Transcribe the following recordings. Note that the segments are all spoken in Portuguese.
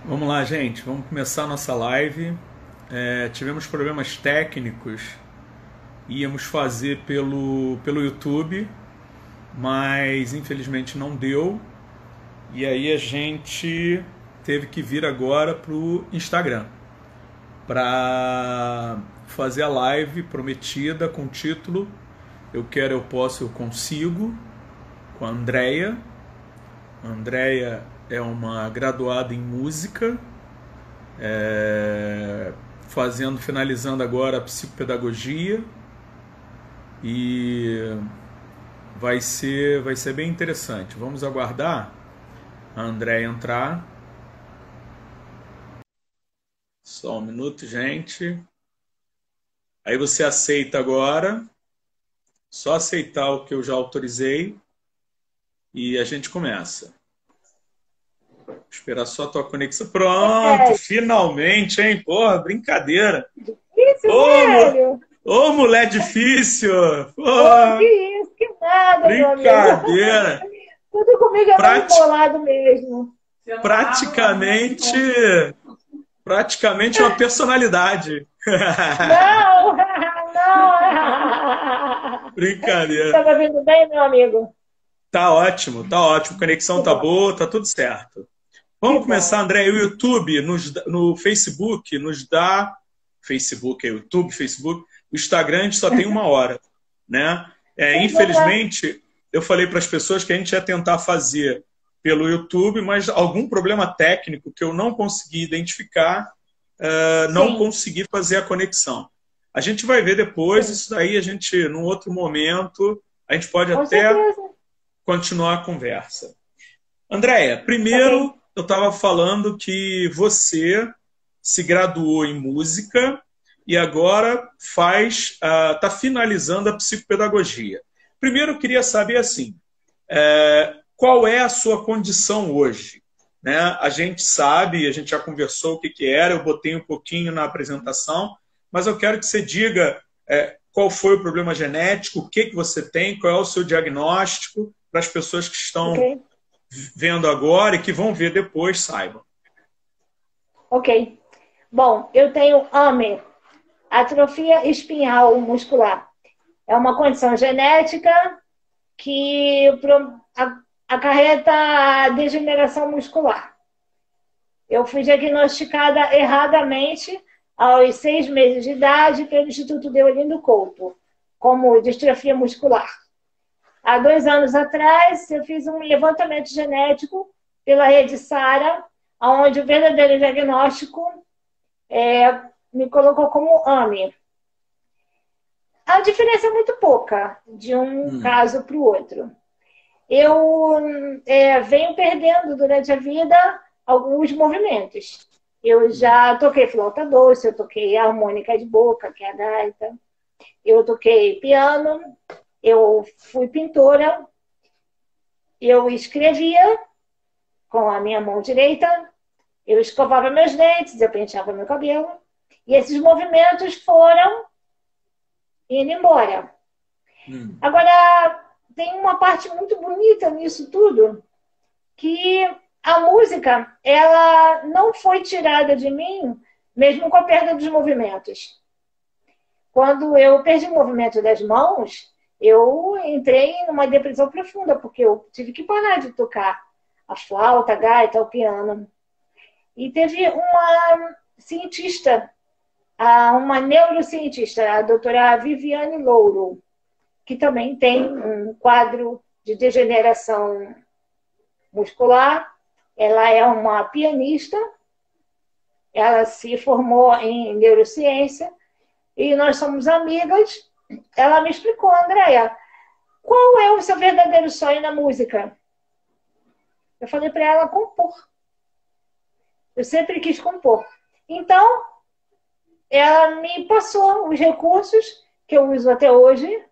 Vamos lá, gente. Vamos começar a nossa live. Tivemos problemas técnicos. Íamos fazer pelo YouTube, mas infelizmente não deu. E aí a gente teve que vir agora para o Instagram para fazer a live prometida com o título Eu Quero, Eu Posso, Eu Consigo, com a Andrea. A Andrea é uma graduada em música, finalizando agora a psicopedagogia, e vai ser bem interessante. Vamos aguardar a Andréia entrar. Só um minuto, gente. Aí você aceita agora, só aceitar o que eu já autorizei e a gente começa. Esperar só a tua conexão. Pronto, É, finalmente, hein? Porra, brincadeira. difícil, Ô, velho. ô mulher difícil! Pô, que Porra, isso, que nada, meu amigo. brincadeira! Tudo comigo é meio Prati- embolado mesmo. praticamente, praticamente uma personalidade. Não, não. Brincadeira. Estava vindo bem, meu amigo? Tá ótimo, tá ótimo. Conexão Que tá bom, boa, tá tudo certo. que Vamos começar, bom. André. O YouTube, no Facebook, nos dá. Facebook, é YouTube, Facebook. O Instagram, a gente só tem uma hora, né? Pois é, Infelizmente, eu falei para as pessoas que a gente ia tentar fazer pelo YouTube, mas algum problema técnico que eu não consegui identificar, não sim, consegui fazer a conexão. A gente vai ver depois, sim, isso daí a gente, num outro momento, a gente pode com até certeza. continuar a conversa. Andréia, Ok, primeiro eu estava falando que você se graduou em música e agora está finalizando a psicopedagogia. Primeiro eu queria saber assim, qual é a sua condição hoje? Né? A gente sabe, a gente já conversou o que, que era, eu botei um pouquinho na apresentação, mas eu quero que você diga qual foi o problema genético, o que, que você tem, qual é o seu diagnóstico, para as pessoas que estão ok, vendo agora e que vão ver depois saibam. ok. Bom, eu tenho AME, atrofia espinhal muscular. É uma condição genética que acarreta degeneração muscular. Eu fui diagnosticada erradamente aos 6 meses de idade pelo Instituto Deolindo Couto, como distrofia muscular. Há 2 anos atrás, eu fiz um levantamento genético pela rede SARA, onde o verdadeiro diagnóstico me colocou como AME. A diferença é muito pouca de um caso para o outro. Eu venho perdendo durante a vida alguns movimentos. Eu já toquei flauta doce, eu toquei harmônica de boca, que é a gaita, eu toquei piano, eu fui pintora, eu escrevia com a minha mão direita, eu escovava meus dentes, eu penteava meu cabelo, e esses movimentos foram indo embora. Hum. Agora, tem uma parte muito bonita nisso tudo, que a música, ela não foi tirada de mim, mesmo com a perda dos movimentos. Quando eu perdi o movimento das mãos, eu entrei numa depressão profunda, porque eu tive que parar de tocar a flauta, a gaita, o piano. E teve uma cientista, uma neurocientista, a doutora Viviane Louro, que também tem um quadro de degeneração muscular. Ela é uma pianista, ela se formou em neurociência e nós somos amigas. Ela me explicou, Andréia, qual é o seu verdadeiro sonho na música? Eu falei para ela compor. Eu sempre quis compor. Então, ela me passou os recursos que eu uso até hoje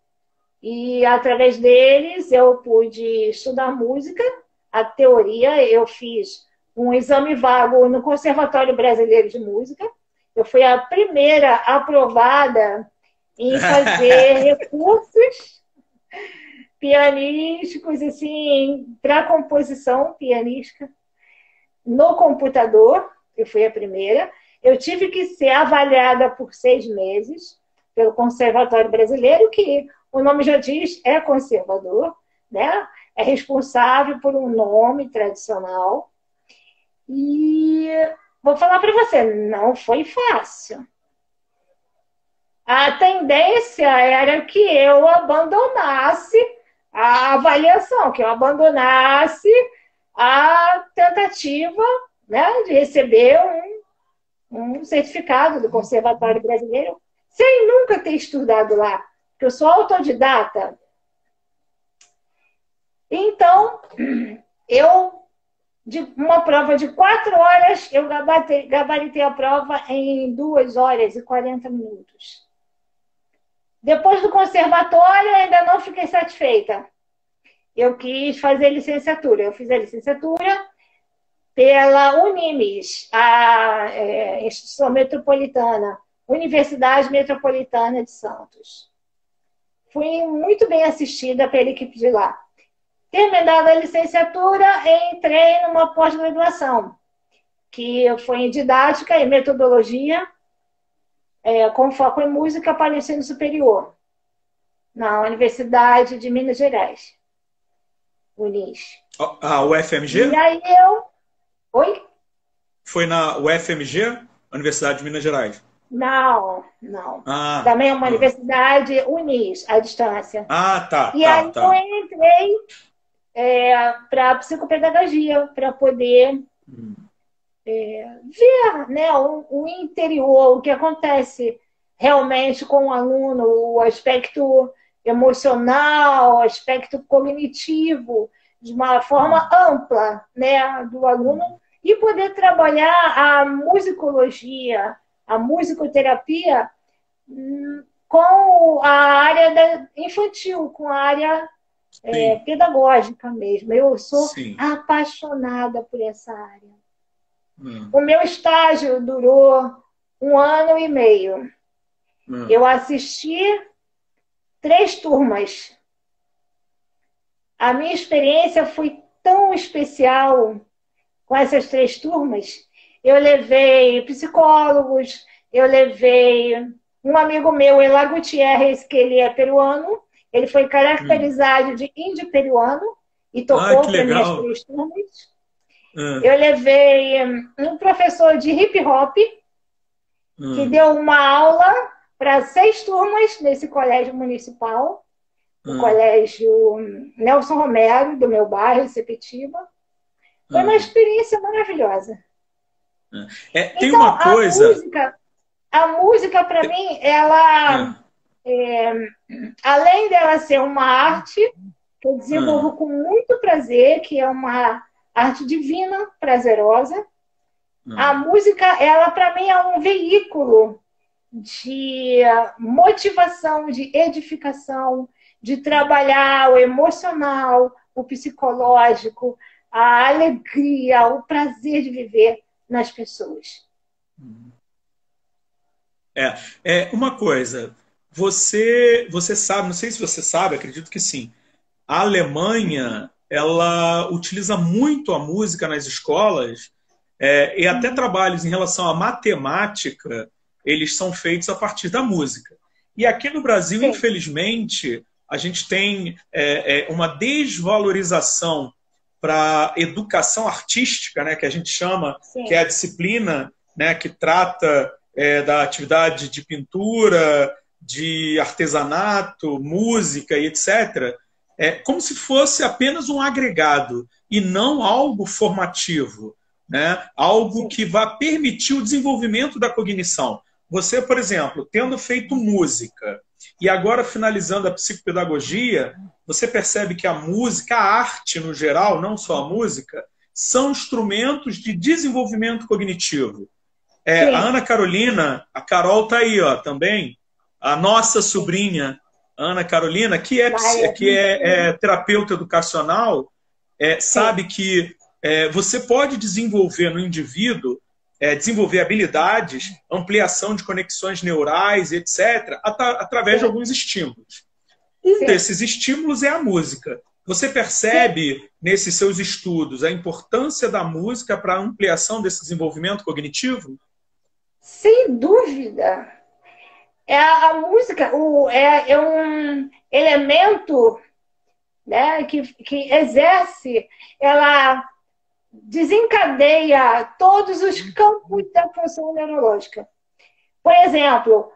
e através deles eu pude estudar música, a teoria. Eu fiz um exame vago no Conservatório Brasileiro de Música. Eu fui a primeira aprovada em fazer recursos pianísticos, assim, para composição pianística no computador. eu fui a primeira. Eu tive que ser avaliada por 6 meses pelo Conservatório Brasileiro, que o nome já diz, é conservador, né? É responsável por um nome tradicional. E vou falar para você, não foi fácil. A tendência era que eu abandonasse a avaliação, que eu abandonasse a tentativa, né, de receber um certificado do Conservatório Brasileiro, sem nunca ter estudado lá, porque eu sou autodidata. Então, de uma prova de 4 horas, eu gabaritei a prova em 2 horas e 40 minutos. Depois do conservatório, ainda não fiquei satisfeita. Eu quis fazer licenciatura. Eu fiz a licenciatura pela Unimes, a Instituição Metropolitana, Universidade Metropolitana de Santos. Fui muito bem assistida pela equipe de lá. Terminada a licenciatura, entrei numa pós-graduação, que foi em didática e metodologia, com foco em música para o ensino superior, na Universidade de Minas Gerais, Unis. A UFMG? E aí Oi? Foi na UFMG, Universidade de Minas Gerais? Não. Também é uma universidade Unis, à distância. Tá. E aí eu entrei para psicopedagogia, para poder ver, né, o interior, o que acontece realmente com o aluno, o aspecto emocional, o aspecto cognitivo, de uma forma ampla, né, do aluno, e poder trabalhar a musicologia, a musicoterapia com a área infantil, com a área pedagógica mesmo. Eu sou apaixonada por essa área. O meu estágio durou 1 ano e meio. Eu assisti 3 turmas. A minha experiência foi tão especial com essas 3 turmas. Eu levei psicólogos, eu levei um amigo meu, Elá Gutierrez, que ele é peruano. Ele foi caracterizado de índio peruano e tocou para minhas 3 turmas. Eu levei um professor de hip hop que deu uma aula para 6 turmas nesse colégio municipal, o colégio Nelson Romero, do meu bairro, Sepetiba. Foi uma experiência maravilhosa. Tem então, uma coisa... A música para mim, ela... além dela ser uma arte que eu desenvolvo com muito prazer, que é uma arte divina, prazerosa, a música, ela para mim é um veículo de motivação, de edificação, de trabalhar o emocional, o psicológico, a alegria, o prazer de viver nas pessoas. Uma coisa, você sabe, não sei se você sabe, acredito que sim, a Alemanha, ela utiliza muito a música nas escolas, e até trabalhos em relação à matemática, eles são feitos a partir da música. E aqui no Brasil, infelizmente, a gente tem uma desvalorização para educação artística, né, que a gente chama, que é a disciplina, né, que trata da atividade de pintura, de artesanato, música e etc., como se fosse apenas um agregado e não algo formativo, né? Algo que vá permitir o desenvolvimento da cognição. Você, por exemplo, tendo feito música e agora finalizando a psicopedagogia, você percebe que a música, a arte no geral, não só a música, são instrumentos de desenvolvimento cognitivo. A Ana Carolina, a Carol está aí também, a nossa sobrinha, Ana Carolina, que é terapeuta educacional, sabe que você pode desenvolver no indivíduo, desenvolver habilidades, ampliação de conexões neurais, etc., através de alguns estímulos. Um desses estímulos é a música. Você percebe, nesses seus estudos, a importância da música para a ampliação desse desenvolvimento cognitivo? Sem dúvida. A música é um elemento, né, que exerce, ela desencadeia todos os campos da função neurológica. Por exemplo,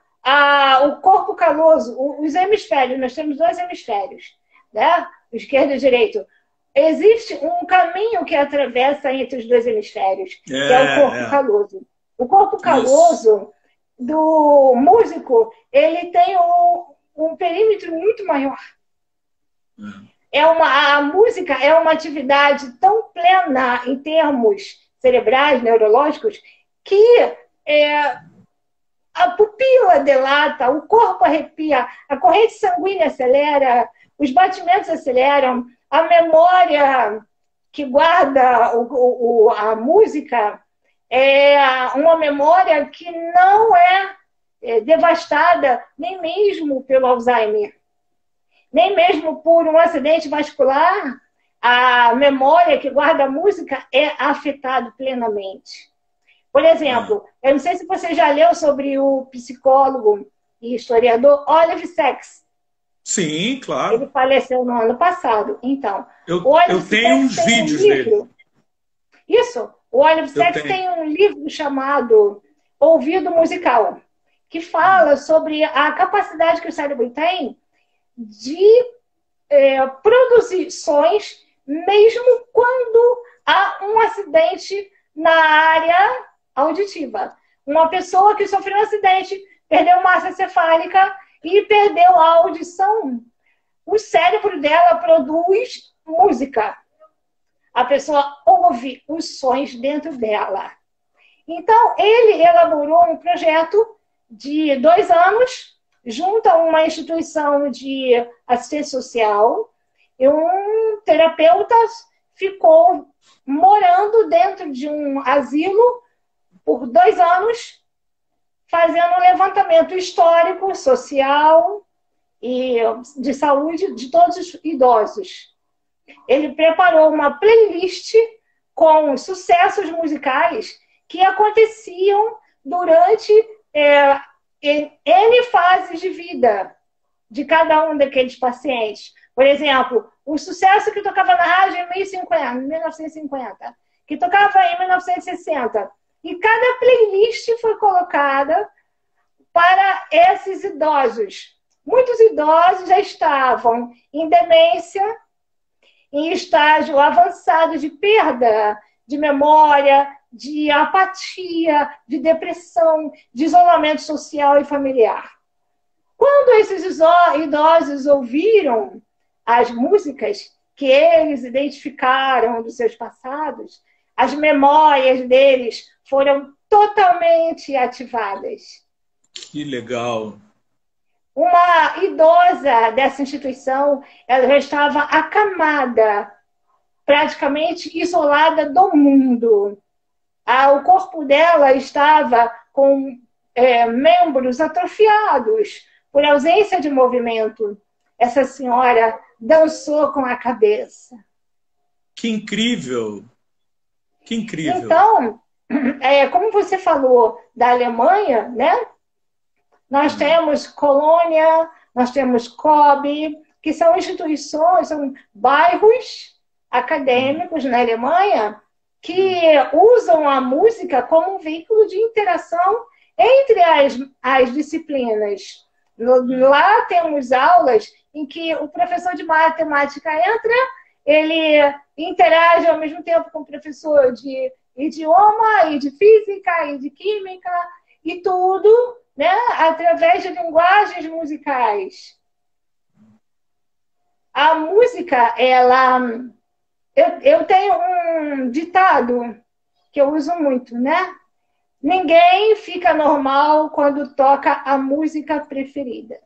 o corpo caloso, os hemisférios, nós temos dois hemisférios, né? O esquerdo e o direito. Existe um caminho que atravessa entre os dois hemisférios, que é o corpo caloso. O corpo caloso do músico, ele tem um perímetro muito maior. A música é uma atividade tão plena em termos cerebrais, neurológicos, que a pupila dilata, o corpo arrepia, a corrente sanguínea acelera, os batimentos aceleram, a memória que guarda a música é uma memória que não é devastada nem mesmo pelo Alzheimer, nem mesmo por um acidente vascular. A memória que guarda a música é afetada plenamente. Por exemplo, eu não sei se você já leu sobre o psicólogo e historiador Oliver Sacks. Sim, claro. Ele faleceu no ano passado. Então, eu tenho uns vídeos dele. Isso. O Oliver Sacks tem um livro chamado Ouvido Musical, que fala sobre a capacidade que o cérebro tem de produzir sons, mesmo quando há um acidente na área auditiva. Uma pessoa que sofreu um acidente, perdeu massa encefálica e perdeu a audição. O cérebro dela produz música. A pessoa ouve os sons dentro dela. Então, ele elaborou um projeto de 2 anos, junto a uma instituição de assistência social, e um terapeuta ficou morando dentro de um asilo por 2 anos, fazendo um levantamento histórico, social e de saúde de todos os idosos. Ele preparou uma playlist com sucessos musicais que aconteciam durante N fases de vida de cada um daqueles pacientes. Por exemplo, o sucesso que tocava na rádio em 1950, que tocava em 1960. E cada playlist foi colocada para esses idosos. Muitos idosos já estavam em demência, em estágio avançado de perda de memória, de apatia, de depressão, de isolamento social e familiar. Quando esses idosos ouviram as músicas que eles identificaram dos seus passados, as memórias deles foram totalmente ativadas. Que legal! Uma idosa dessa instituição, ela já estava acamada, praticamente isolada do mundo. O corpo dela estava com membros atrofiados por ausência de movimento. Essa senhora dançou com a cabeça. Que incrível! Que incrível! Então, como você falou da Alemanha, né? Nós temos Colônia, nós temos COB, que são instituições, são bairros acadêmicos na Alemanha que usam a música como um veículo de interação entre as disciplinas. Lá temos aulas em que o professor de matemática entra, ele interage ao mesmo tempo com o professor de idioma, e de física, e de química, e tudo, né, através de linguagens musicais. A música, eu tenho um ditado que eu uso muito, né? Ninguém fica normal quando toca a música preferida.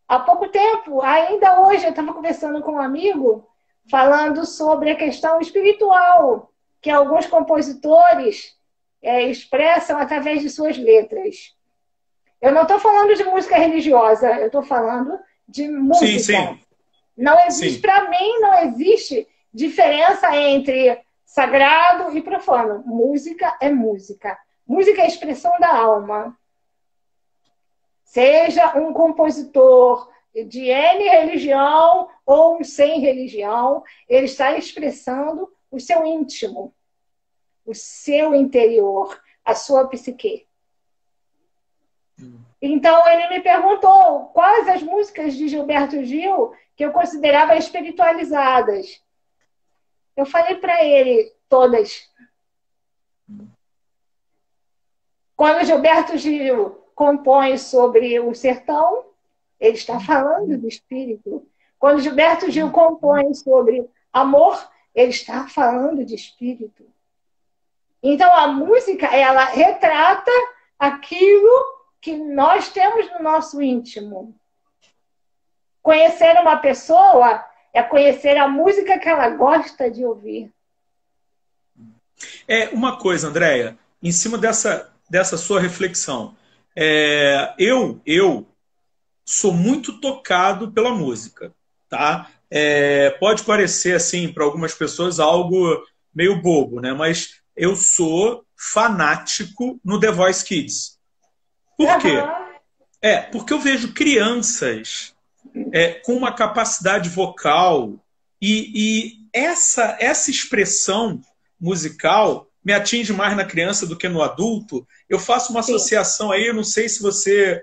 Há pouco tempo, ainda hoje, eu estava conversando com um amigo falando sobre a questão espiritual que alguns compositores expressam através de suas letras. Eu não estou falando de música religiosa, eu estou falando de música. Sim, sim. Não existe, para mim, não existe diferença entre sagrado e profano. Música é música. Música é a expressão da alma. Seja um compositor de N religião ou um sem religião, ele está expressando o seu íntimo, o seu interior, a sua psique. Então, ele me perguntou quais as músicas de Gilberto Gil que eu considerava espiritualizadas. Eu falei para ele todas. Quando Gilberto Gil compõe sobre o sertão, ele está falando do espírito. Quando Gilberto Gil compõe sobre amor, ele está falando de espírito. Então, a música, ela retrata aquilo que nós temos no nosso íntimo. Conhecer uma pessoa é conhecer a música que ela gosta de ouvir. Uma coisa, Andréia, em cima dessa sua reflexão, eu sou muito tocado pela música, tá? Pode parecer, assim, para algumas pessoas algo meio bobo, né? Mas eu sou fanático no The Voice Kids. Por quê? Porque eu vejo crianças com uma capacidade vocal e essa expressão musical me atinge mais na criança do que no adulto. Eu faço uma associação aí, eu não sei se você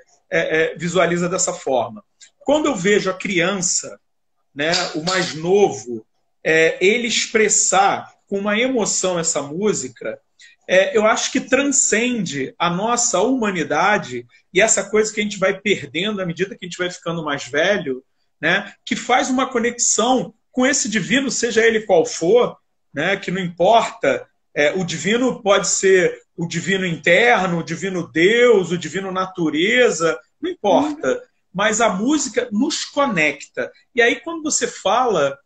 visualiza dessa forma. Quando eu vejo a criança, né, o mais novo, ele expressar com uma emoção essa música, eu acho que transcende a nossa humanidade e essa coisa que a gente vai perdendo à medida que a gente vai ficando mais velho, né, que faz uma conexão com esse divino, seja ele qual for, né, que não importa, o divino pode ser o divino interno, o divino Deus, o divino natureza, não importa, mas a música nos conecta. E aí quando você fala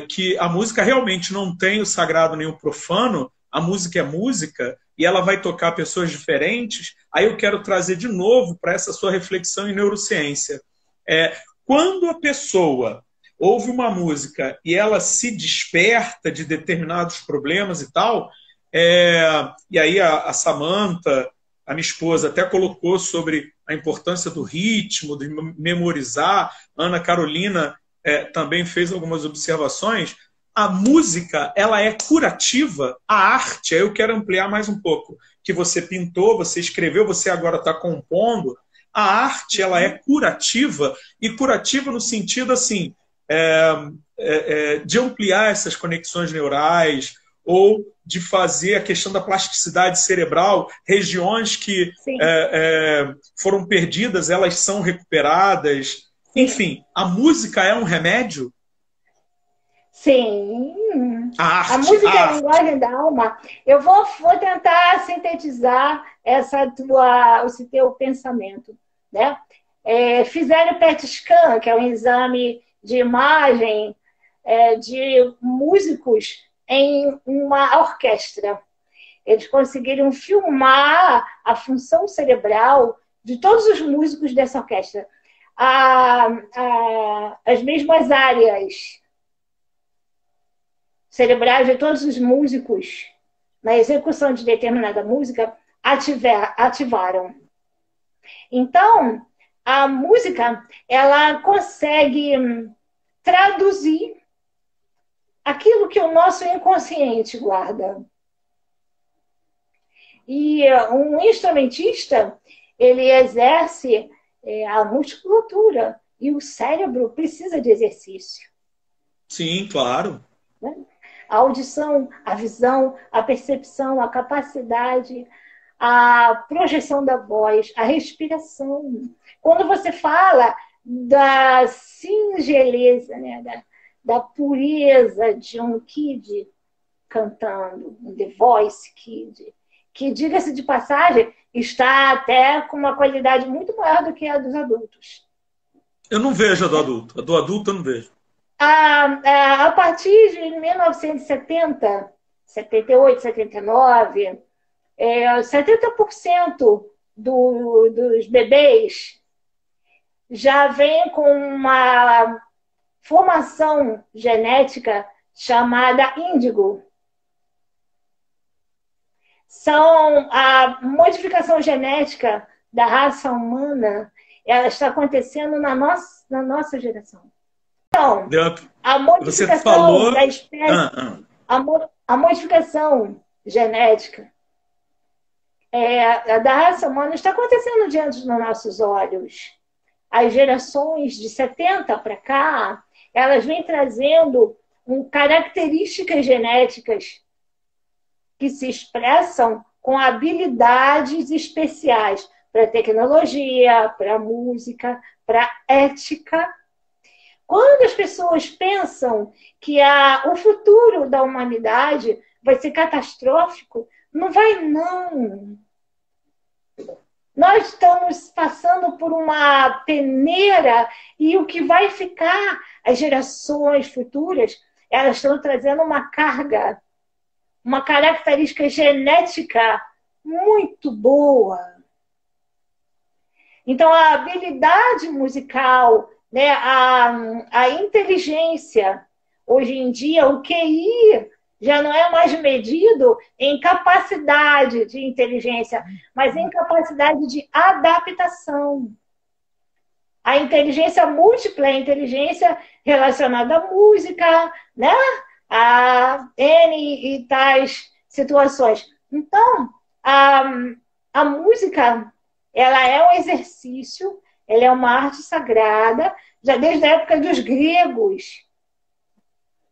que a música realmente não tem o sagrado nem o profano, a música é música e ela vai tocar pessoas diferentes, aí eu quero trazer de novo para essa sua reflexão em neurociência. Quando a pessoa ouve uma música e ela se desperta de determinados problemas e tal, e aí a Samantha, a minha esposa, até colocou sobre a importância do ritmo, de memorizar, Ana Carolina também fez algumas observações. A música, ela é curativa, a arte, aí eu quero ampliar mais um pouco, que você pintou, você escreveu, você agora está compondo, a arte, ela é curativa, e curativa no sentido, assim, de ampliar essas conexões neurais, ou de fazer a questão da plasticidade cerebral, regiões que foram perdidas, elas são recuperadas. Enfim, a música é um remédio? Sim. A música é a linguagem da alma. Eu vou tentar sintetizar esse teu pensamento, né? Fizeram o PET scan, que é um exame de imagem de músicos em uma orquestra. Eles conseguiram filmar a função cerebral de todos os músicos dessa orquestra. As mesmas áreas cerebrais de todos os músicos na execução de determinada música ativaram. Então, a música, ela consegue traduzir aquilo que o nosso inconsciente guarda. E um instrumentista, ele exerce a musculatura e o cérebro precisa de exercício. Sim, claro. Né? A audição, a visão, a percepção, a capacidade, a projeção da voz, a respiração. Quando você fala da singeleza, né, da pureza de um kid cantando, um The Voice Kid, que, diga-se de passagem, está até com uma qualidade muito maior do que a dos adultos. Eu não vejo a do adulto. A do adulto eu não vejo. A partir de 1970, 78, 79, 70% dos bebês já vem com uma formação genética chamada índigo. A modificação genética da raça humana, ela está acontecendo na nossa geração. Então, a modificação da espécie, a modificação genética da raça humana está acontecendo diante dos nossos olhos. As gerações de 70 para cá, elas vêm trazendo características genéticas que se expressam com habilidades especiais para tecnologia, para música, para ética. Quando as pessoas pensam que o futuro da humanidade vai ser catastrófico, não vai, não. Nós estamos passando por uma peneira e o que vai ficar, as gerações futuras, elas estão trazendo uma carga, uma característica genética muito boa. Então, a habilidade musical, né, a inteligência, hoje em dia, o QI já não é mais medido em capacidade de inteligência, mas em capacidade de adaptação. A inteligência múltipla é a inteligência relacionada à música, né? A N e tais situações. Então, a música, ela é um exercício, ela é uma arte sagrada, já desde a época dos gregos.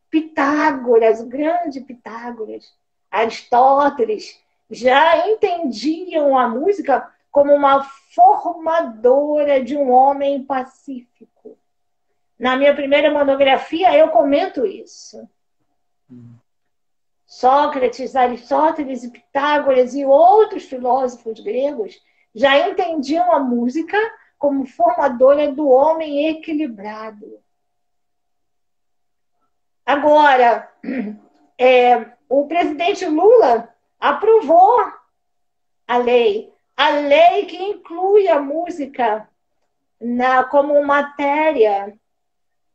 Pitágoras, o grande Pitágoras, Aristóteles, já entendiam a música como uma formadora de um homem pacífico. Na minha primeira monografia, eu comento isso. Sócrates, Aristóteles e Pitágoras e outros filósofos gregos já entendiam a música como formadora do homem equilibrado. Agora, o presidente Lula aprovou a lei que inclui a música como matéria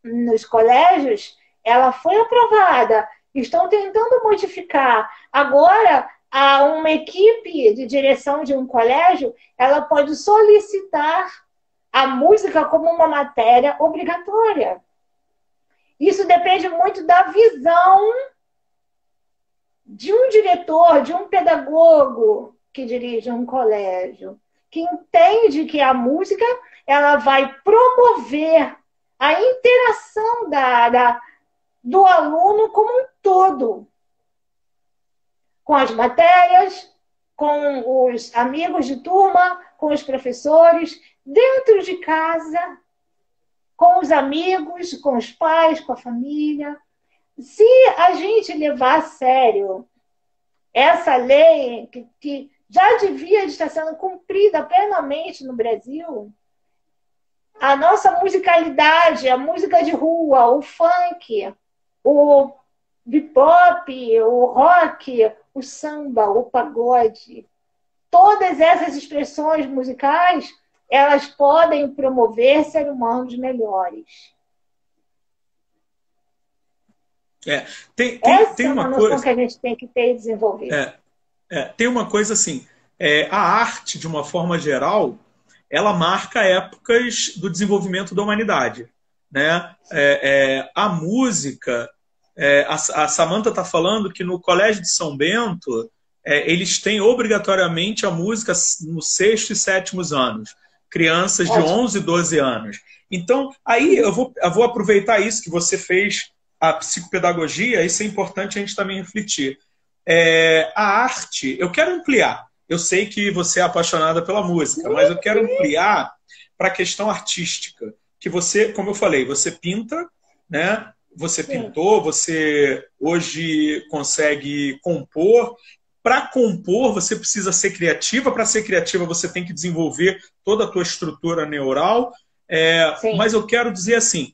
nos colégios, ela foi aprovada. Estão tentando modificar. Agora, uma equipe de direção de um colégio, ela pode solicitar a música como uma matéria obrigatória. Isso depende muito da visão de um diretor, de um pedagogo que dirige um colégio, que entende que a música ela vai promover a interação do aluno como um todo, com as matérias, com os amigos de turma, com os professores, dentro de casa, com os amigos, com os pais, com a família. Se a gente levar a sério essa lei, que já devia estar sendo cumprida plenamente no Brasil, a nossa musicalidade, a música de rua, o funk, o bebop, o rock, o samba, o pagode, todas essas expressões musicais, elas podem promover seres humanos melhores. Tem uma noção coisa que a gente tem que ter e desenvolver. Tem uma coisa assim, a arte, de uma forma geral, ela marca épocas do desenvolvimento da humanidade, né? A música, a Samantha está falando que no Colégio de São Bento, eles têm obrigatoriamente a música nos 6º e 7º anos. Crianças de 11 e 12 anos. Então, aí eu vou aproveitar isso que você fez, a psicopedagogia, isso é importante a gente também refletir. A arte, eu quero ampliar. Eu sei que você é apaixonada pela música, mas eu quero ampliar para a questão artística. Que você, como eu falei, você pinta, né? Você pintou, você hoje consegue compor. Para compor, você precisa ser criativa. Para ser criativa, você tem que desenvolver toda a tua estrutura neural. Mas eu quero dizer assim,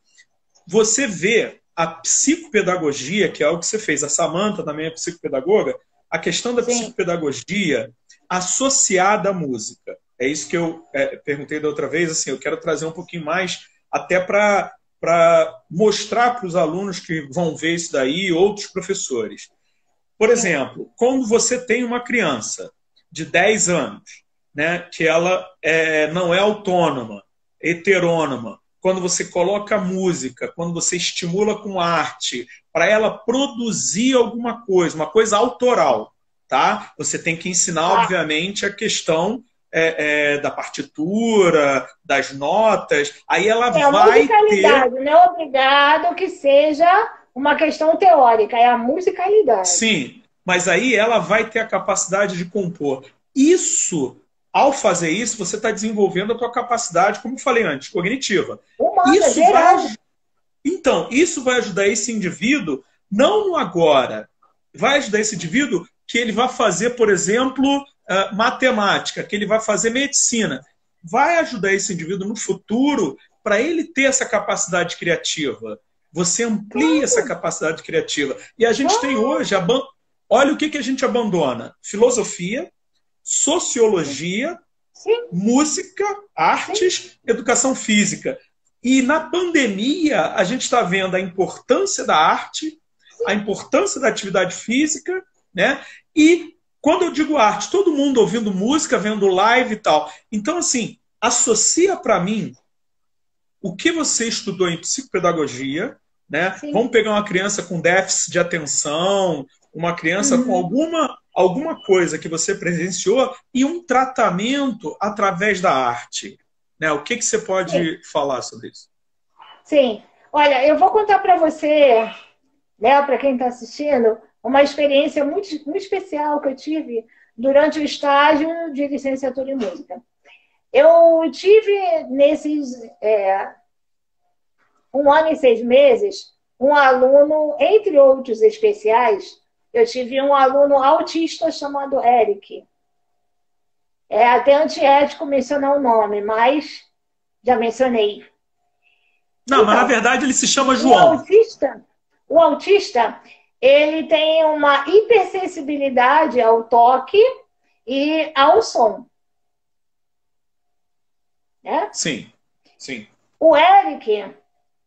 você vê a psicopedagogia, que é algo que você fez, a Samantha também é psicopedagoga, a questão da psicopedagogia associada à música. É isso que eu perguntei da outra vez, assim, eu quero trazer um pouquinho mais, até para para mostrar para os alunos que vão ver isso daí, outros professores. Por exemplo, quando você tem uma criança de 10 anos, né, que ela não é autônoma, heterônoma, quando você coloca música, quando você estimula com arte, para ela produzir alguma coisa, uma coisa autoral, tá? Você tem que ensinar, obviamente, a questão da partitura, das notas, aí ela vai musicalidade, não é obrigado que seja uma questão teórica, é a musicalidade. Sim, mas aí ela vai ter a capacidade de compor. Isso, ao fazer isso, você está desenvolvendo a tua capacidade, como eu falei antes, cognitiva. Humana, geral. Então, isso vai ajudar esse indivíduo, não no agora, vai ajudar esse indivíduo que ele vai fazer, por exemplo, matemática, que ele vai fazer medicina. Vai ajudar esse indivíduo no futuro para ele ter essa capacidade criativa. Você amplia essa capacidade criativa. E a gente tem hoje, olha o que a gente abandona: filosofia, sociologia, música, artes, educação física. E na pandemia, a gente está vendo a importância da arte, a importância da atividade física, né? E quando eu digo arte, todo mundo ouvindo música, vendo live e tal. Então, assim, associa para mim o que você estudou em psicopedagogia, né? Vamos pegar uma criança com déficit de atenção, uma criança com alguma coisa que você presenciou e um tratamento através da arte. Né? O que você pode falar sobre isso? Sim. Olha, eu vou contar para você, né, para quem está assistindo, uma experiência muito, muito especial que eu tive durante o estágio de licenciatura em música. Eu tive nesses 1 ano e 6 meses um aluno, entre outros especiais, eu tive um aluno autista chamado Eric. É até antiético mencionar o nome, mas já mencionei. Não, mas na verdade ele se chama João. O autista, ele tem uma hipersensibilidade ao toque e ao som. Né? Sim, sim. O Eric,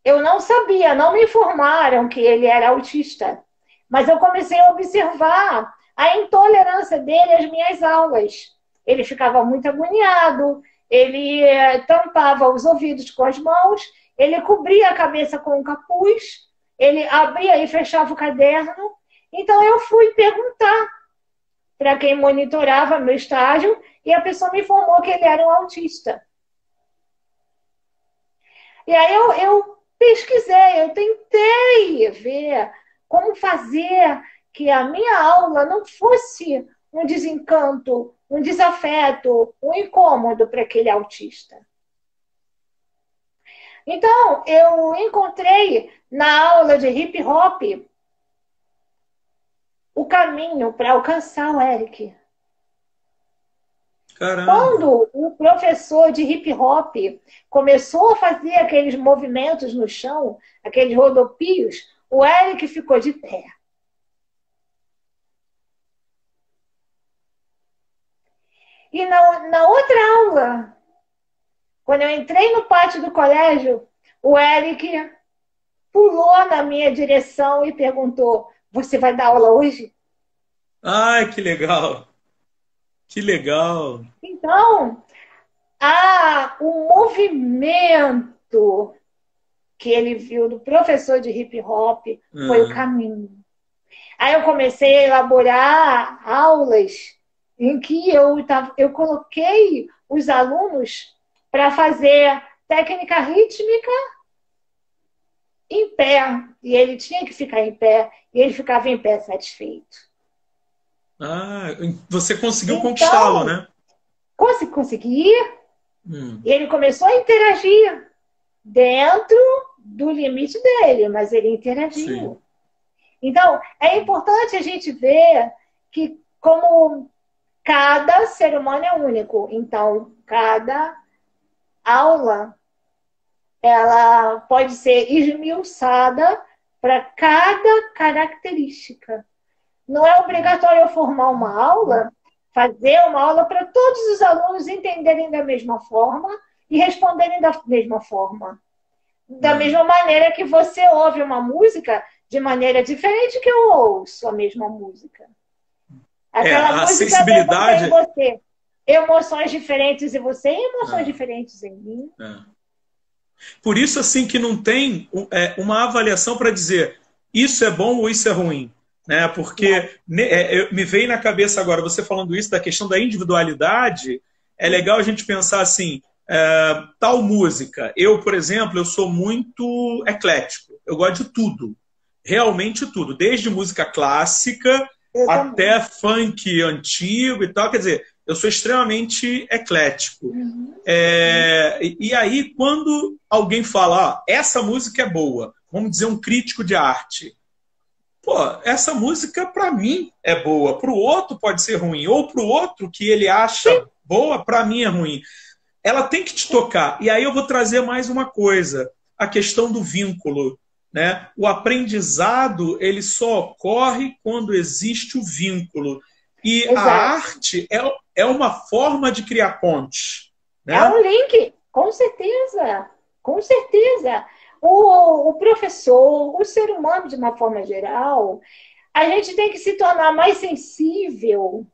eu não sabia, não me informaram que ele era autista. Mas eu comecei a observar a intolerância dele às minhas aulas. Ele ficava muito agoniado, ele tampava os ouvidos com as mãos, ele cobria a cabeça com um capuz, ele abria e fechava o caderno. Então eu fui perguntar para quem monitorava meu estágio e a pessoa me informou que ele era um autista. E aí eu pesquisei, eu tentei ver como fazer que a minha aula não fosse um desencanto, um desafeto, um incômodo para aquele autista. Então, eu encontrei na aula de hip hop o caminho para alcançar o Eric. Caramba. Quando o professor de hip hop começou a fazer aqueles movimentos no chão, aqueles rodopios, o Eric ficou de pé. E na outra aula, quando eu entrei no pátio do colégio, o Eric pulou na minha direção e perguntou: "Você vai dar aula hoje?" Ai, que legal! Que legal! Então, o movimento que ele viu do professor de hip hop foi o caminho. Aí eu comecei a elaborar aulas em que eu coloquei os alunos para fazer técnica rítmica em pé. E ele tinha que ficar em pé, e ele ficava em pé satisfeito. Você conseguiu conquistá-lo, né? Consegui. E ele começou a interagir dentro do limite dele, mas ele interagiu. Sim. Então, é importante a gente ver que como cada ser humano é único, então cada aula ela pode ser esmiuçada para cada característica. Não é obrigatório eu formar uma aula, fazer uma aula para todos os alunos entenderem da mesma forma e responderem da mesma forma. Da mesma maneira que você ouve uma música de maneira diferente que eu ouço a mesma música. Aquela A música demanda em sensibilidade. você emoções diferentes em você e emoções diferentes em mim. Por isso, assim, que não tem uma avaliação para dizer isso é bom ou isso é ruim. Né? Porque me veio na cabeça agora, você falando isso, da questão da individualidade, é legal a gente pensar assim, tal música. Eu, por exemplo, eu sou muito eclético. Eu gosto de tudo. Realmente tudo. Desde música clássica até funk antigo e tal. Quer dizer, eu sou extremamente eclético. E aí, quando alguém fala, essa música é boa, vamos dizer um crítico de arte, pô, essa música para mim é boa, para o outro pode ser ruim, ou para o outro que ele acha boa, para mim é ruim. Ela tem que te tocar. E aí eu vou trazer mais uma coisa, a questão do vínculo. Né? O aprendizado ele só ocorre quando existe o vínculo. E a arte é uma forma de criar pontes. Né? É um link, com certeza. Com certeza. O professor, o ser humano, de uma forma geral, a gente tem que se tornar mais sensível,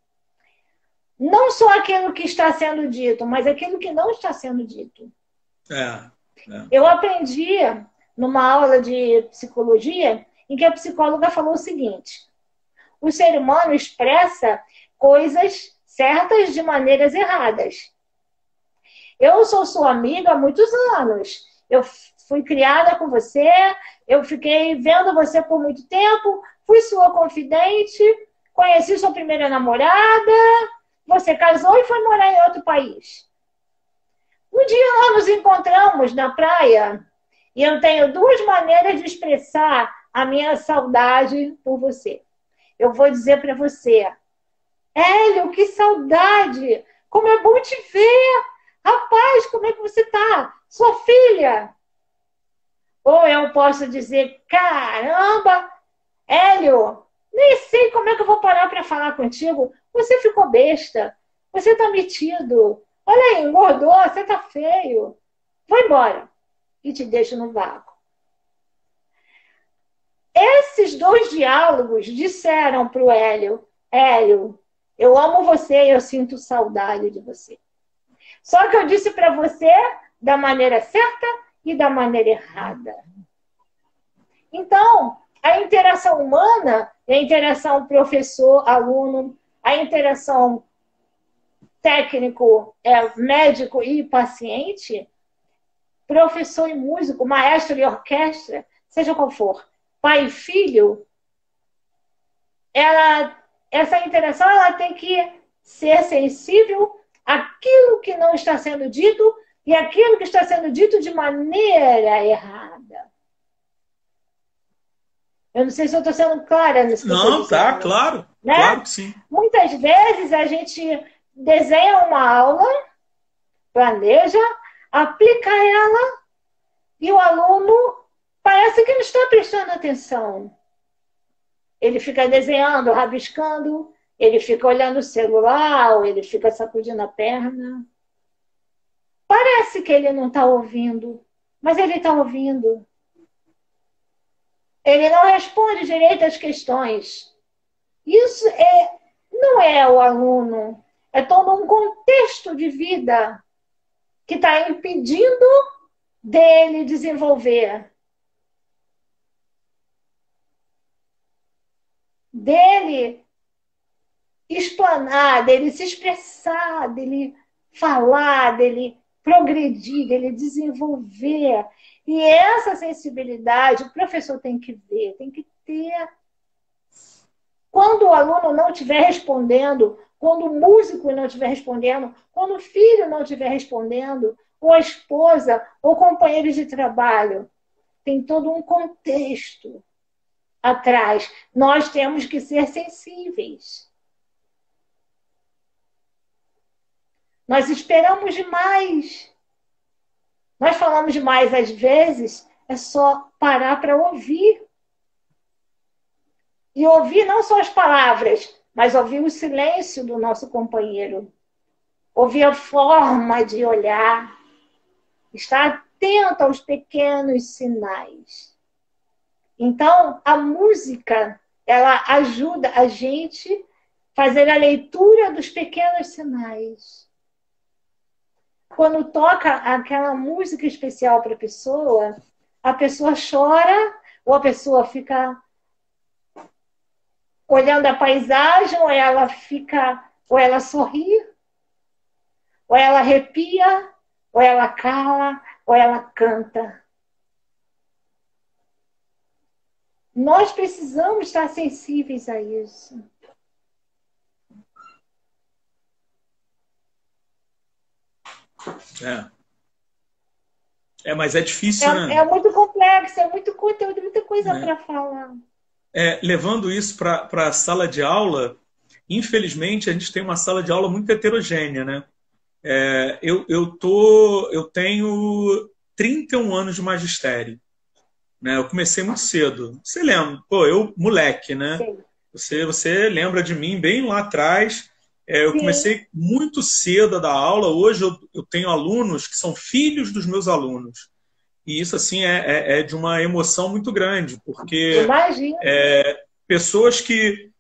não só aquilo que está sendo dito, mas aquilo que não está sendo dito. Eu aprendi numa aula de psicologia em que a psicóloga falou o seguinte: o ser humano expressa coisas certas de maneiras erradas. Eu sou sua amiga há muitos anos. Eu fui criada com você, eu fiquei vendo você por muito tempo, fui sua confidente, conheci sua primeira namorada, você casou e foi morar em outro país. Um dia nós nos encontramos na praia e eu tenho duas maneiras de expressar a minha saudade por você. Eu vou dizer para você: Hélio, que saudade! Como é bom te ver! Rapaz, como é que você tá? Sua filha? Ou eu posso dizer: caramba, Hélio, nem sei como é que eu vou parar para falar contigo. Você ficou besta. Você tá metido. Olha aí, engordou, você tá feio. Vou embora. E te deixo no vácuo. Esses dois diálogos disseram para o Hélio: Hélio, eu amo você e eu sinto saudade de você. Só que eu disse para você da maneira certa e da maneira errada. Então, a interação humana, a interação professor-aluno, a interação técnico, médico e paciente, professor e músico, maestro e orquestra, seja qual for, pai e filho, essa interação ela tem que ser sensível àquilo que não está sendo dito e àquilo que está sendo dito de maneira errada. Eu não sei se eu estou sendo clara nisso que eu estou dizendo. Não, tá, claro. Né? Claro que sim. Muitas vezes a gente desenha uma aula, planeja, aplica ela e o aluno parece que não está prestando atenção. Ele fica desenhando, rabiscando, ele fica olhando o celular, ou ele fica sacudindo a perna. Parece que ele não está ouvindo, mas ele está ouvindo. Ele não responde direito às questões. Isso não é o aluno, é todo um contexto de vida que está impedindo dele desenvolver, dele explanar, dele se expressar, dele falar, dele progredir, dele desenvolver. E essa sensibilidade o professor tem que ver, tem que ter. Quando o aluno não estiver respondendo, quando o músico não estiver respondendo, quando o filho não estiver respondendo, ou a esposa, ou companheiros de trabalho, tem todo um contexto atrás. Nós temos que ser sensíveis. Nós esperamos demais. Nós falamos demais às vezes, é só parar para ouvir. E ouvir não só as palavras, mas ouvir o silêncio do nosso companheiro. Ouvir a forma de olhar. Estar atento aos pequenos sinais. Então, a música, ela ajuda a gente a fazer a leitura dos pequenos sinais. Quando toca aquela música especial para a pessoa chora, ou a pessoa fica olhando a paisagem, ou ela sorri, ou ela arrepia, ou ela cala, ou ela canta. Nós precisamos estar sensíveis a isso. Mas é difícil, né? É muito complexo, é muito conteúdo, muita coisa para falar. Levando isso para a sala de aula, infelizmente, a gente tem uma sala de aula muito heterogênea, né? Eu tenho 31 anos de magistério, né? Eu comecei muito cedo. Você lembra? Pô, eu, moleque, né? Você lembra de mim bem lá atrás. Eu comecei muito cedo a dar aula. Hoje eu tenho alunos que são filhos dos meus alunos. E isso, assim, é de uma emoção muito grande, porque pessoas que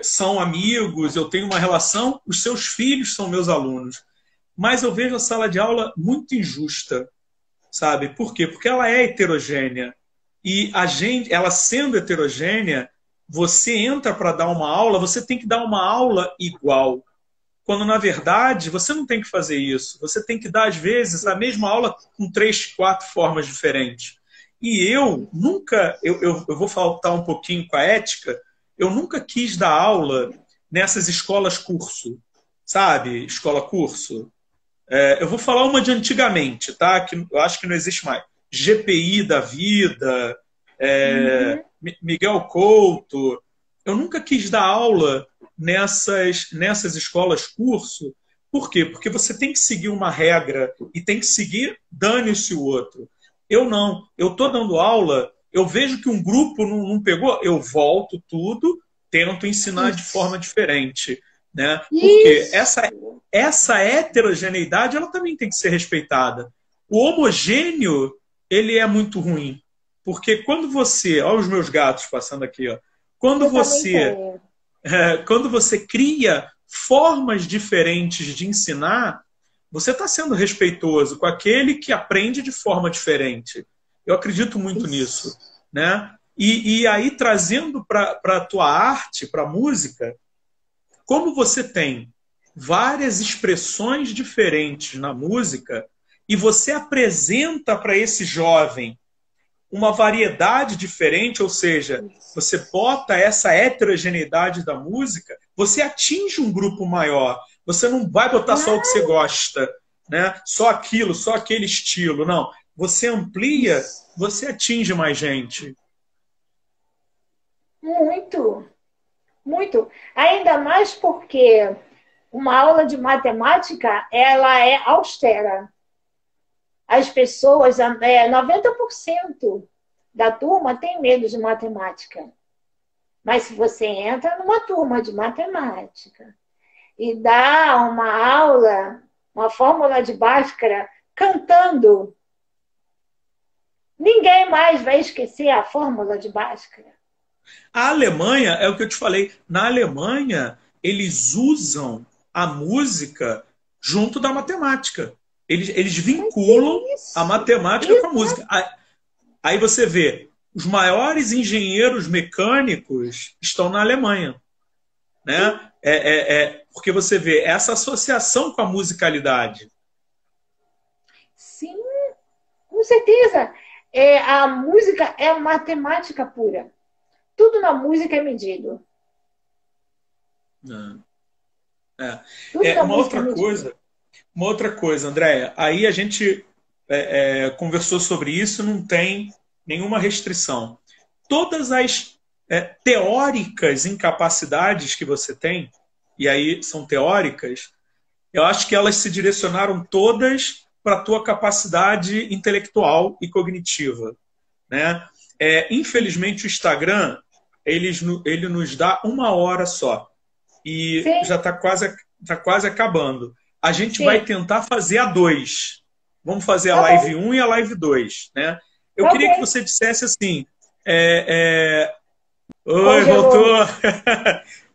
são amigos, eu tenho uma relação, os seus filhos são meus alunos. Mas eu vejo a sala de aula muito injusta, sabe? Por quê? Porque ela é heterogênea. E ela sendo heterogênea, você entra para dar uma aula, você tem que dar uma aula igual. Quando, na verdade, você não tem que fazer isso. Você tem que dar, às vezes, a mesma aula com 3, 4 formas diferentes. E eu nunca, eu vou faltar um pouquinho com a ética, eu nunca quis dar aula nessas escolas curso, sabe? Escola curso. Eu vou falar uma de antigamente, tá? Que eu acho que não existe mais. GPI da vida, Miguel Couto. Eu nunca quis dar aula nessas escolas curso. Por quê? Porque você tem que seguir uma regra e tem que seguir, dane-se o outro. Eu não. Eu estou dando aula, eu vejo que um grupo não pegou, eu volto tudo, tento ensinar de forma diferente. Né? Porque essa heterogeneidade ela também tem que ser respeitada. O homogêneo, ele é muito ruim. Porque quando você... Olha os meus gatos passando aqui. Ó. Quando você cria formas diferentes de ensinar, você está sendo respeitoso com aquele que aprende de forma diferente. Eu acredito muito nisso. Né? E aí, trazendo para a tua arte, para a música, como você tem várias expressões diferentes na música e você apresenta para esse jovem uma variedade diferente, ou seja, você bota essa heterogeneidade da música, você atinge um grupo maior. Você não vai botar só o que você gosta, né? Só aquilo, só aquele estilo. Não. Você amplia, você atinge mais gente. Muito. Muito. Ainda mais porque uma aula de matemática, ela é austera. As pessoas, 90% da turma tem medo de matemática. Mas se você entra numa turma de matemática e dá uma aula, uma fórmula de Bhaskara, cantando, ninguém mais vai esquecer a fórmula de Bhaskara. A Alemanha, é o que eu te falei, na Alemanha, eles usam a música junto da matemática. Eles vinculam a matemática com a música. Aí você vê, os maiores engenheiros mecânicos estão na Alemanha. Né? Porque você vê essa associação com a musicalidade. Sim, com certeza. A música é matemática pura. Tudo na música é medido. Uma outra coisa, Andréia. Aí a gente conversou sobre isso, não tem nenhuma restrição. Todas as teóricas incapacidades que você tem, e aí são teóricas, eu acho que elas se direcionaram todas para a tua capacidade intelectual e cognitiva. Né? Infelizmente, o Instagram ele nos dá 1 hora só. E já está quase acabando. A gente vai tentar fazer a 2. Vamos fazer a Tá live bom. 1 e a live 2, né? Eu Ok. queria que você dissesse assim. Oi, voltou! Congelou.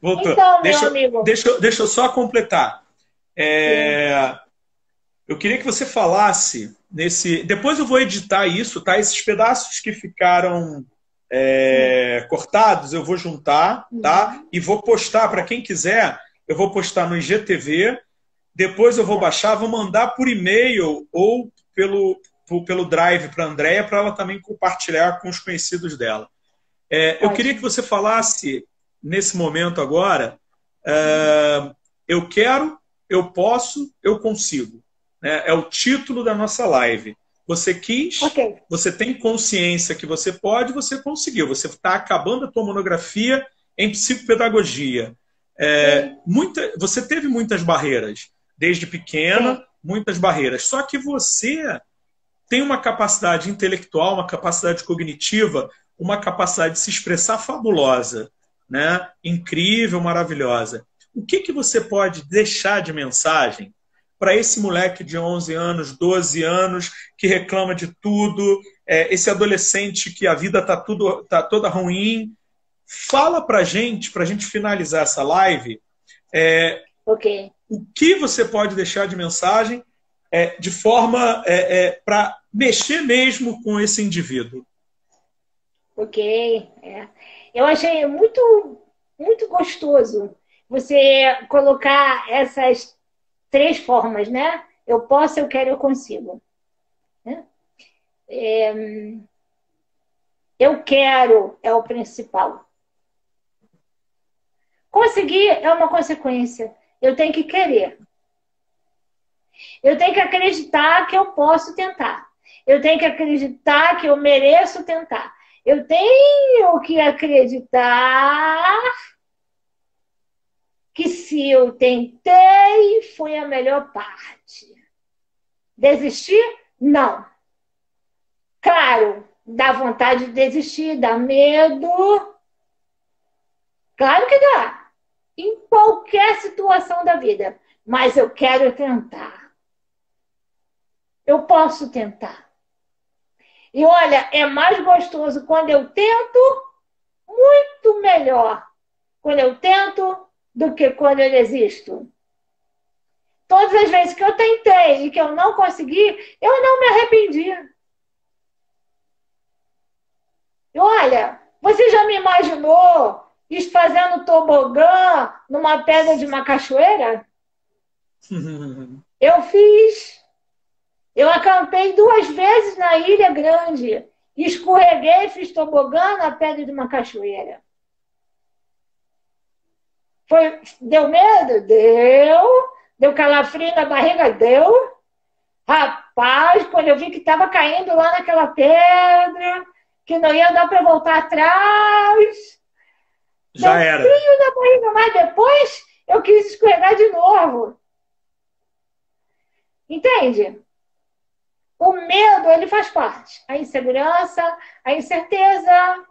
Voltou. Então, meu Deixa, amigo. deixa eu só completar. Sim. Eu queria que você falasse nesse. Depois eu vou editar isso, tá? Esses pedaços que ficaram Sim. cortados, eu vou juntar, tá? Uhum. E vou postar para quem quiser. Eu vou postar no IGTV. Depois eu vou Tá. baixar, vou mandar por e-mail ou pelo Drive para a Andrea, para ela também compartilhar com os conhecidos dela. Eu queria que Ótimo. você falasse, nesse momento agora, eu quero, eu posso, eu consigo. Né? É o título da nossa live. Você Ok. quis, você tem consciência que você pode, você conseguiu. Você está acabando a tua monografia em psicopedagogia. Sim. Você teve muitas barreiras, desde Sim. pequena, muitas barreiras. Só que você tem uma capacidade intelectual, uma capacidade cognitiva, uma capacidade de se expressar fabulosa, né? Incrível, maravilhosa. O que você pode deixar de mensagem para esse moleque de 11 anos, 12 anos, que reclama de tudo, esse adolescente que a vida tá toda ruim? Fala para gente finalizar essa live, Ok. o que você pode deixar de mensagem de forma para mexer mesmo com esse indivíduo. Ok. Eu achei muito gostoso você colocar essas três formas, né? Eu posso, eu quero, eu consigo. Né? Eu quero é o principal. Conseguir é uma consequência. Eu tenho que querer. Eu tenho que acreditar que eu posso tentar. Eu tenho que acreditar que eu mereço tentar. Eu tenho que acreditar que se eu tentei, foi a melhor parte. Desistir? Não. Claro, dá vontade de desistir, dá medo. Claro que dá. Em qualquer situação da vida. Mas eu quero tentar. Eu posso tentar. E olha, é mais gostoso quando eu tento, muito melhor quando eu tento do que quando eu desisto. Todas as vezes que eu tentei e que eu não consegui, eu não me arrependi. E olha, você já me imaginou fazendo tobogã numa pedra de uma cachoeira? Eu fiz. Eu acampei 2 vezes na Ilha Grande. Escorreguei e fiz tobogã na pedra de uma cachoeira. Deu medo? Deu. Deu calafrio na barriga? Deu. Rapaz, quando eu vi que estava caindo lá naquela pedra, que não ia dar para voltar atrás, Já deu era. frio na barriga, mas depois eu quis escorregar de novo. Entende? O medo, ele faz parte. A insegurança, a incerteza,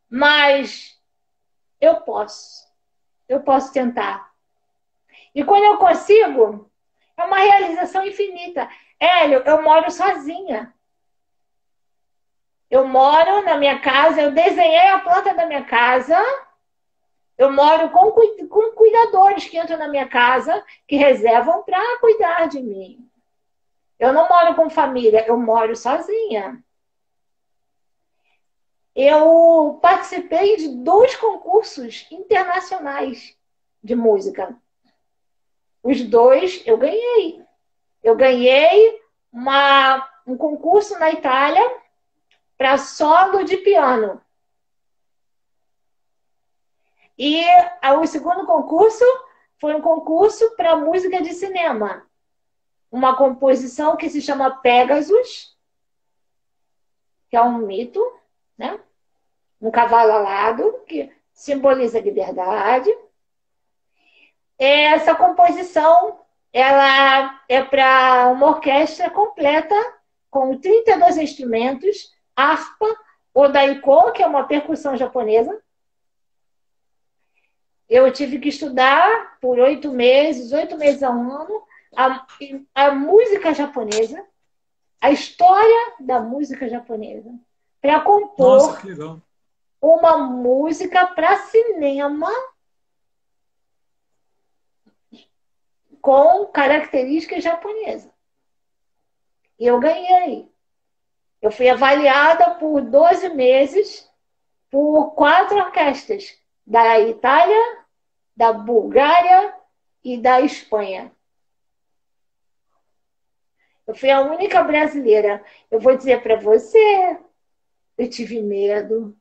mas eu posso. Eu posso tentar. E quando eu consigo, é uma realização infinita. Hélio, eu moro sozinha. Eu moro na minha casa, eu desenhei a planta da minha casa, eu moro com cuidadores que entram na minha casa, que reservam para cuidar de mim. Eu não moro com família, eu moro sozinha. Eu participei de 2 concursos internacionais de música. Os 2 eu ganhei. Eu ganhei um concurso na Itália para solo de piano. E o segundo concurso foi um concurso para música de cinema. Uma composição que se chama Pegasus, que é um mito, né? Um cavalo alado, que simboliza a liberdade. Essa composição ela é para uma orquestra completa, com 32 instrumentos, harpa, odaiko, que é uma percussão japonesa. Eu tive que estudar por 8 meses a um ano, a música japonesa. a história da música japonesa para Nossa, compor que legal. uma música para cinema com características japonesas. E eu ganhei. Eu fui avaliada por 12 meses por 4 orquestras da Itália, da Bulgária e da Espanha. Eu fui a única brasileira. Eu vou dizer para você, eu tive medo.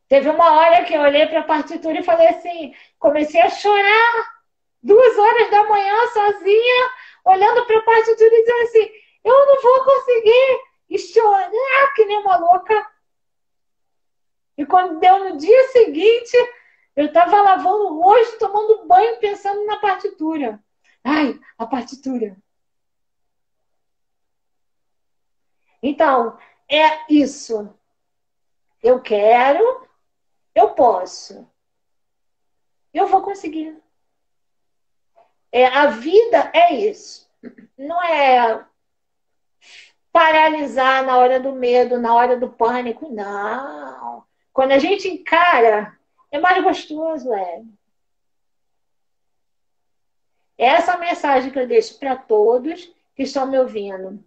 Teve uma hora que eu olhei para a partitura e falei assim, comecei a chorar, 2 horas da manhã, sozinha, olhando para a partitura e dizendo assim, eu não vou conseguir, e chorar que nem uma louca. E quando deu no dia seguinte, eu estava lavando o rosto, tomando banho, pensando na partitura. Ai, a partitura. Então, é isso. Eu quero, eu posso. Eu vou conseguir. A vida é isso. Não é paralisar na hora do medo, na hora do pânico, não. Quando a gente encara, é mais gostoso, é. Essa mensagem que eu deixo para todos que estão me ouvindo.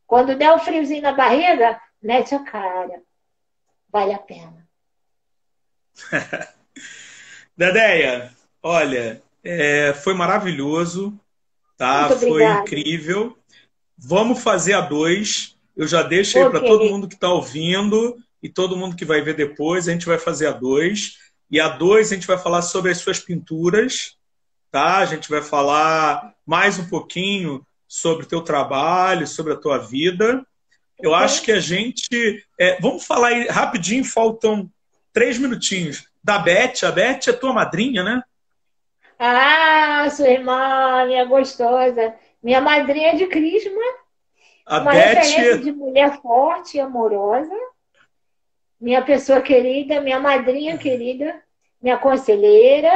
Quando der um friozinho na barriga, mete a cara. Vale a pena. Dedéia, olha, foi maravilhoso, tá? Muito Foi obrigada. incrível. Vamos fazer a 2. Eu já deixo aí para Ok. todo mundo que está ouvindo e todo mundo que vai ver depois. A gente vai fazer a 2. E a 2 a gente vai falar sobre as suas pinturas, tá? A gente vai falar mais um pouquinho sobre o teu trabalho, sobre a tua vida. Eu acho que a gente... vamos falar aí rapidinho, faltam 3 minutinhos. Da Beth. A Beth é tua madrinha, né? Ah, sua irmã, minha gostosa. Minha madrinha de Crisma. A Uma Beth... referência de mulher forte e amorosa. Minha pessoa querida, minha madrinha querida, minha conselheira.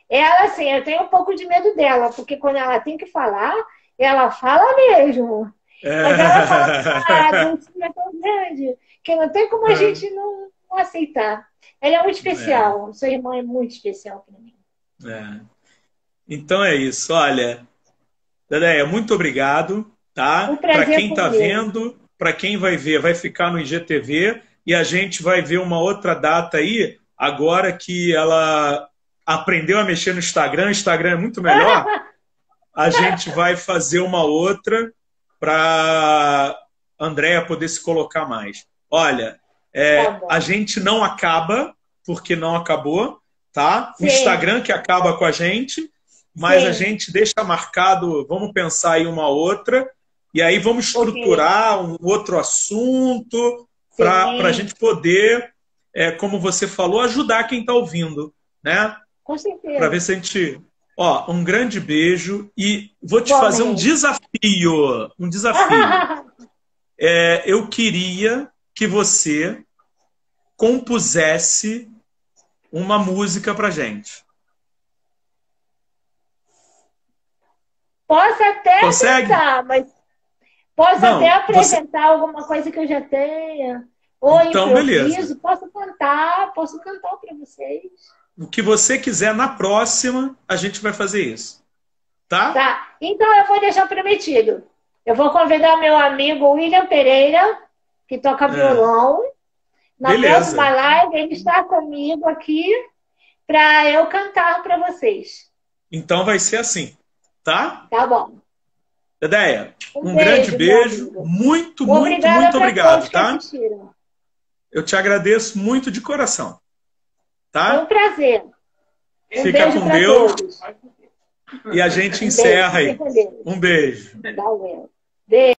Ela, assim, eu tenho um pouco de medo dela, porque quando ela tem que falar, ela fala mesmo. Mas ela fala, a Dulcinha é tão grande, que não tem como a gente não aceitar. Ela é muito especial. Sua irmã é muito especial para mim. Então é isso. Olha, Dedéia, muito obrigado, tá? Um Para prazer quem está comigo. vendo, para quem vai ver, vai ficar no IGTV e a gente vai ver uma outra data aí, agora que ela aprendeu a mexer no Instagram, o Instagram é muito melhor, a gente vai fazer uma outra para Andréia poder se colocar mais. Olha, Tá a bom. gente não acaba, porque não acabou, tá? O Sim, Instagram que acaba com a gente, mas a sim. gente deixa marcado, vamos pensar em uma outra, e aí vamos Ok. estruturar um outro assunto para a Sim, gente poder, como você falou, ajudar quem está ouvindo, né? com Para ver certeza. se a gente... Ó, um grande beijo e vou te fazer um Igualmente. desafio. Um desafio. Eu queria que você compusesse uma música pra gente. Posso até Consegue? tentar, mas posso até Não, você... apresentar alguma coisa que eu já tenha. Ou Então, beleza. improviso. Posso cantar para vocês. O que você quiser na próxima, a gente vai fazer isso. Tá? Tá? Então eu vou deixar prometido. Eu vou convidar meu amigo William Pereira, que toca violão. Na Beleza. próxima live, ele está comigo aqui para eu cantar para vocês. Então vai ser assim. Tá? Tá bom. Dedéia, um grande Beijo, meu beijo. amigo. Muito, muito, Obrigada muito para obrigado, todos que tá? assistiram. Eu te agradeço muito de coração. Foi um Tá? prazer. Um Fica beijo com para Deus todos. e a gente Um beijo. encerra Fiquem aí. com Deus. Um beijo. Valeu. Beijo.